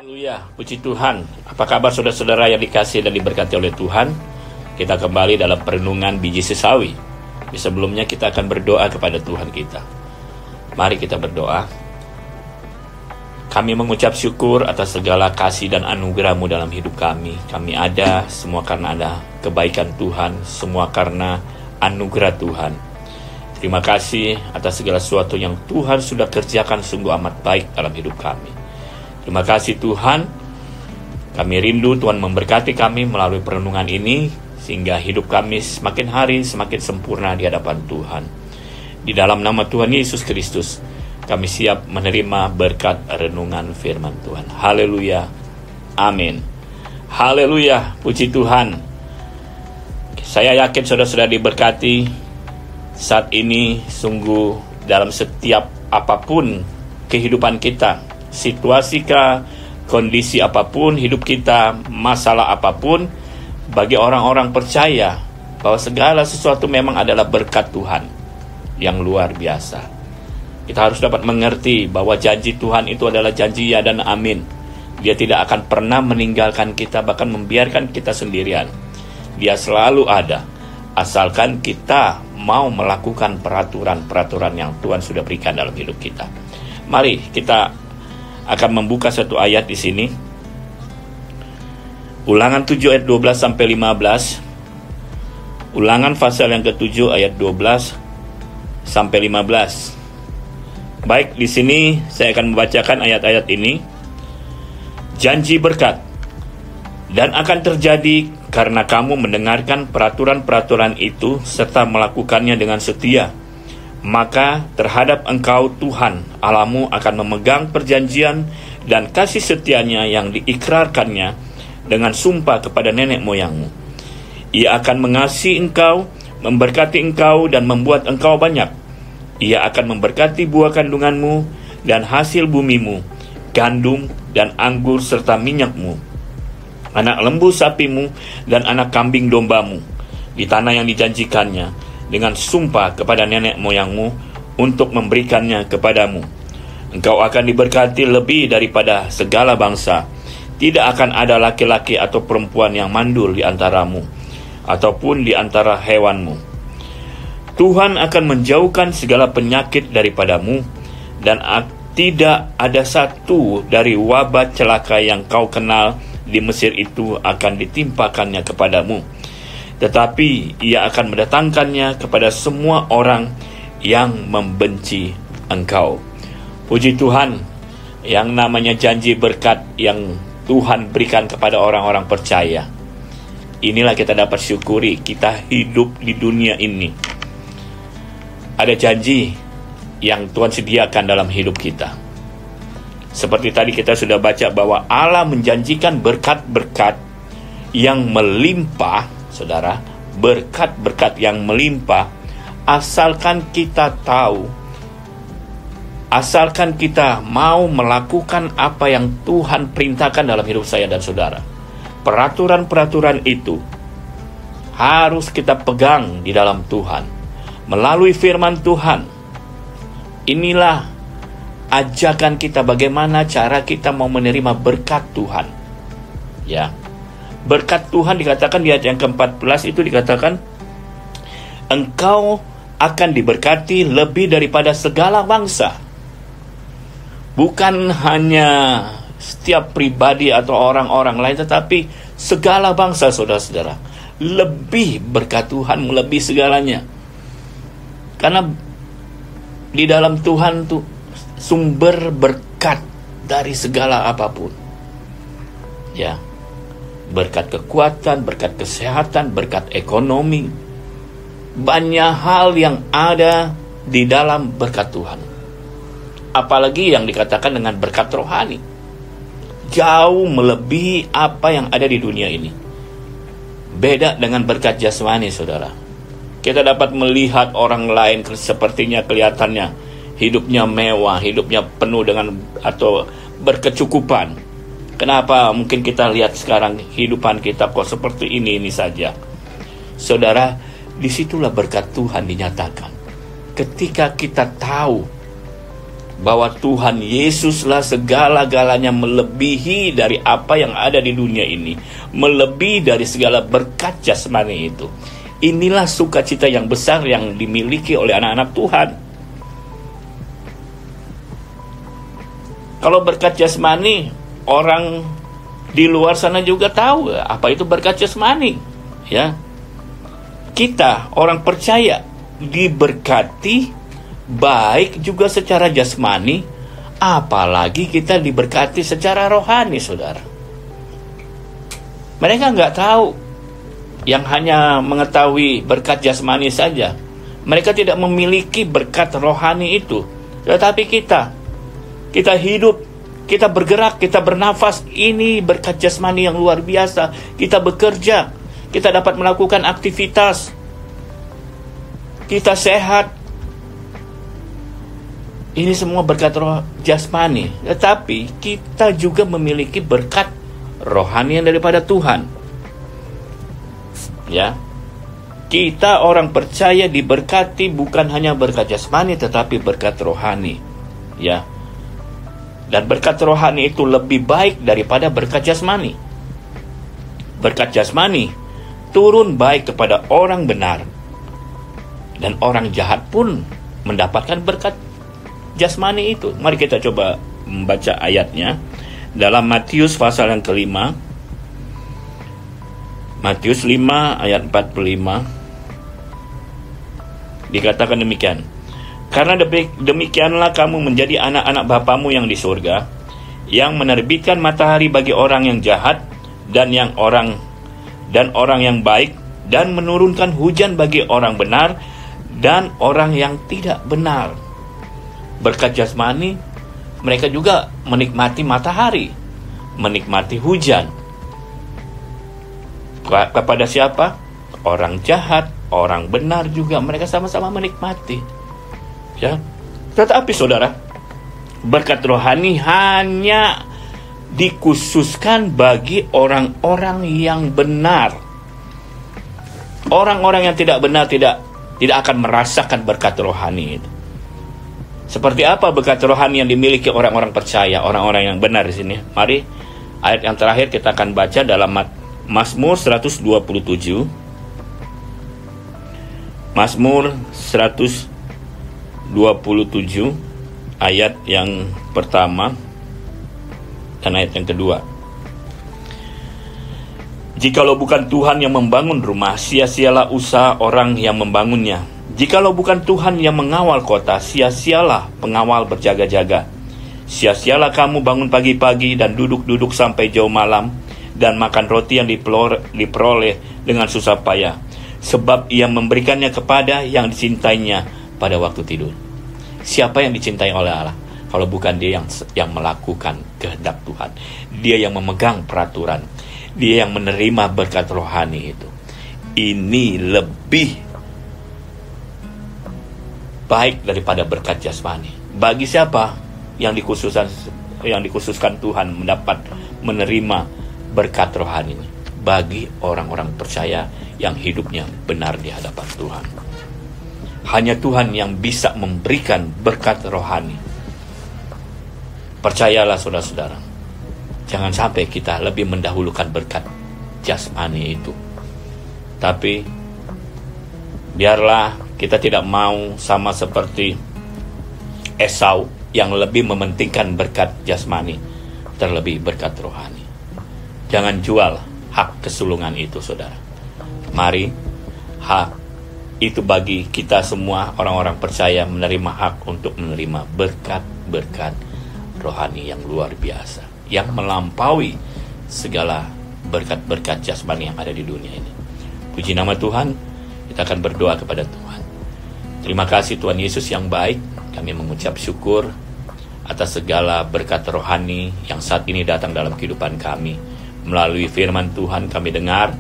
Haleluya, puji Tuhan. Apa kabar saudara-saudara yang dikasihi dan diberkati oleh Tuhan? Kita kembali dalam perenungan biji sesawi. Sebelumnya kita akan berdoa kepada Tuhan kita. Mari kita berdoa. Kami mengucap syukur atas segala kasih dan anugerah-Mu dalam hidup kami. Kami ada semua karena ada kebaikan Tuhan, semua karena anugerah Tuhan. Terima kasih atas segala sesuatu yang Tuhan sudah kerjakan sungguh amat baik dalam hidup kami. Terima kasih Tuhan, kami rindu Tuhan memberkati kami melalui perenungan ini, sehingga hidup kami semakin hari semakin sempurna di hadapan Tuhan. Di dalam nama Tuhan Yesus Kristus, kami siap menerima berkat renungan firman Tuhan. Haleluya, amin. Haleluya, puji Tuhan. Saya yakin saudara-saudara diberkati saat ini sungguh dalam setiap apapun kehidupan kita. Situasi kah, kondisi apapun hidup kita, masalah apapun, bagi orang-orang percaya bahwa segala sesuatu memang adalah berkat Tuhan yang luar biasa. Kita harus dapat mengerti bahwa janji Tuhan itu adalah janji ya dan amin. Dia tidak akan pernah meninggalkan kita, bahkan membiarkan kita sendirian. Dia selalu ada, asalkan kita mau melakukan peraturan-peraturan yang Tuhan sudah berikan dalam hidup kita. Mari kita akan membuka satu ayat di sini. Ulangan 7 ayat 12 sampai 15. Ulangan pasal yang ke-7 ayat 12 sampai 15. Baik, di sini saya akan membacakan ayat-ayat ini. Janji berkat. Dan akan terjadi karena kamu mendengarkan peraturan-peraturan itu serta melakukannya dengan setia. Maka terhadap engkau Tuhan Allahmu akan memegang perjanjian dan kasih setianya yang diikrarkannya dengan sumpah kepada nenek moyangmu. Ia akan mengasihi engkau, memberkati engkau dan membuat engkau banyak. Ia akan memberkati buah kandunganmu dan hasil bumimu, gandum dan anggur serta minyakmu, anak lembu sapimu dan anak kambing dombamu di tanah yang dijanjikannya dengan sumpah kepada nenek moyangmu untuk memberikannya kepadamu. Engkau akan diberkati lebih daripada segala bangsa. Tidak akan ada laki-laki atau perempuan yang mandul di antaramu, ataupun di antara hewanmu. Tuhan akan menjauhkan segala penyakit daripadamu, dan tidak ada satu dari wabah celaka yang kau kenal di Mesir itu akan ditimpakannya kepadamu. Tetapi ia akan mendatangkannya kepada semua orang yang membenci engkau. Puji Tuhan, yang namanya janji berkat yang Tuhan berikan kepada orang-orang percaya. Inilah kita dapat syukuri, kita hidup di dunia ini. Ada janji yang Tuhan sediakan dalam hidup kita. Seperti tadi kita sudah baca bahwa Allah menjanjikan berkat-berkat yang melimpah. Saudara, berkat-berkat yang melimpah, asalkan kita tahu, asalkan kita mau melakukan apa yang Tuhan perintahkan dalam hidup saya dan saudara. Peraturan-peraturan itu harus kita pegang di dalam Tuhan, melalui firman Tuhan. Inilah ajakan kita bagaimana cara kita mau menerima berkat Tuhan. Ya. Berkat Tuhan dikatakan di ayat yang ke-14 itu dikatakan, engkau akan diberkati lebih daripada segala bangsa. Bukan hanya setiap pribadi atau orang-orang lain, tetapi segala bangsa, saudara-saudara. Lebih berkat Tuhan, melebihi segalanya. Karena di dalam Tuhan itu sumber berkat dari segala apapun. Ya. Berkat kekuatan, berkat kesehatan, berkat ekonomi. Banyak hal yang ada di dalam berkat Tuhan. Apalagi yang dikatakan dengan berkat rohani. Jauh melebihi apa yang ada di dunia ini. Beda dengan berkat jasmani, saudara. Kita dapat melihat orang lain sepertinya kelihatannya hidupnya mewah, hidupnya penuh dengan atau berkecukupan. Kenapa mungkin kita lihat sekarang kehidupan kita kok seperti ini saja? Saudara, disitulah berkat Tuhan dinyatakan. Ketika kita tahu bahwa Tuhan Yesuslah segala-galanya, melebihi dari apa yang ada di dunia ini, melebihi dari segala berkat jasmani itu. Inilah sukacita yang besar yang dimiliki oleh anak-anak Tuhan. Kalau berkat jasmani, orang di luar sana juga tahu apa itu berkat jasmani, ya. Kita orang percaya diberkati baik juga secara jasmani, apalagi kita diberkati secara rohani, saudara. Mereka nggak tahu, yang hanya mengetahui berkat jasmani saja. Mereka tidak memiliki berkat rohani itu. Tetapi kita hidup, kita bergerak, kita bernafas, ini berkat jasmani yang luar biasa. Kita bekerja, kita dapat melakukan aktivitas, kita sehat. Ini semua berkat roh jasmani. Tetapi kita juga memiliki berkat rohani yang daripada Tuhan. Ya, kita orang percaya diberkati bukan hanya berkat jasmani, tetapi berkat rohani. Ya, dan berkat rohani itu lebih baik daripada berkat jasmani. Berkat jasmani turun baik kepada orang benar, dan orang jahat pun mendapatkan berkat jasmani itu. Mari kita coba membaca ayatnya dalam Matius pasal yang kelima. Matius 5 ayat 45 dikatakan demikian. Karena demikianlah kamu menjadi anak-anak Bapamu yang di surga, yang menerbitkan matahari bagi orang yang jahat dan orang yang baik, dan menurunkan hujan bagi orang benar dan orang yang tidak benar. Berkat jasmani, mereka juga menikmati matahari, menikmati hujan. Kepada siapa? Orang jahat, orang benar juga mereka sama-sama menikmati. Ya. Tetapi saudara, berkat rohani hanya dikhususkan bagi orang-orang yang benar. Orang-orang yang tidak benar tidak akan merasakan berkat rohani itu. Seperti apa berkat rohani yang dimiliki orang-orang percaya, orang-orang yang benar di sini? Mari ayat yang terakhir kita akan baca dalam Mazmur 127. Mazmur 127 ayat yang pertama dan ayat yang kedua. Jikalau bukan Tuhan yang membangun rumah, sia-sialah usaha orang yang membangunnya. Jikalau bukan Tuhan yang mengawal kota, sia-sialah pengawal berjaga-jaga. Sia-sialah kamu bangun pagi-pagi dan duduk-duduk sampai jauh malam, dan makan roti yang diperoleh dengan susah payah, sebab ia memberikannya kepada yang dicintainya pada waktu tidur. Siapa yang dicintai oleh Allah? Kalau bukan dia yang melakukan kehendak Tuhan, dia yang memegang peraturan, dia yang menerima berkat rohani itu. Ini lebih baik daripada berkat jasmani. Bagi siapa yang dikhususkan Tuhan mendapat menerima berkat rohani ini? Bagi orang-orang percaya yang hidupnya benar di hadapan Tuhan. Hanya Tuhan yang bisa memberikan berkat rohani. Percayalah saudara-saudara, jangan sampai kita lebih mendahulukan berkat jasmani itu. Tapi biarlah kita tidak mau sama seperti Esau yang lebih mementingkan berkat jasmani terlebih berkat rohani. Jangan jual hak kesulungan itu, saudara. Mari, hak itu bagi kita semua orang-orang percaya menerima hak untuk menerima berkat-berkat rohani yang luar biasa, yang melampaui segala berkat-berkat jasmani yang ada di dunia ini. Puji nama Tuhan. Kita akan berdoa kepada Tuhan. Terima kasih Tuhan Yesus yang baik. Kami mengucap syukur atas segala berkat rohani yang saat ini datang dalam kehidupan kami. Melalui firman Tuhan kami dengar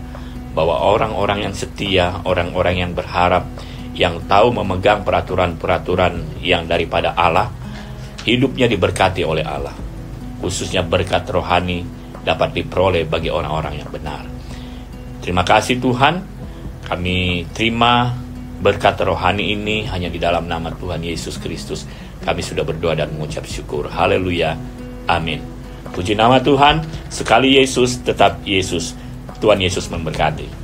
bahwa orang-orang yang setia, orang-orang yang berharap, yang tahu memegang peraturan-peraturan yang daripada Allah, hidupnya diberkati oleh Allah. Khususnya berkat rohani dapat diperoleh bagi orang-orang yang benar. Terima kasih Tuhan, kami terima berkat rohani ini hanya di dalam nama Tuhan Yesus Kristus. Kami sudah berdoa dan mengucap syukur. Haleluya. Amin. Puji nama Tuhan. Sekali Yesus, tetap Yesus. Tuhan Yesus memberkati.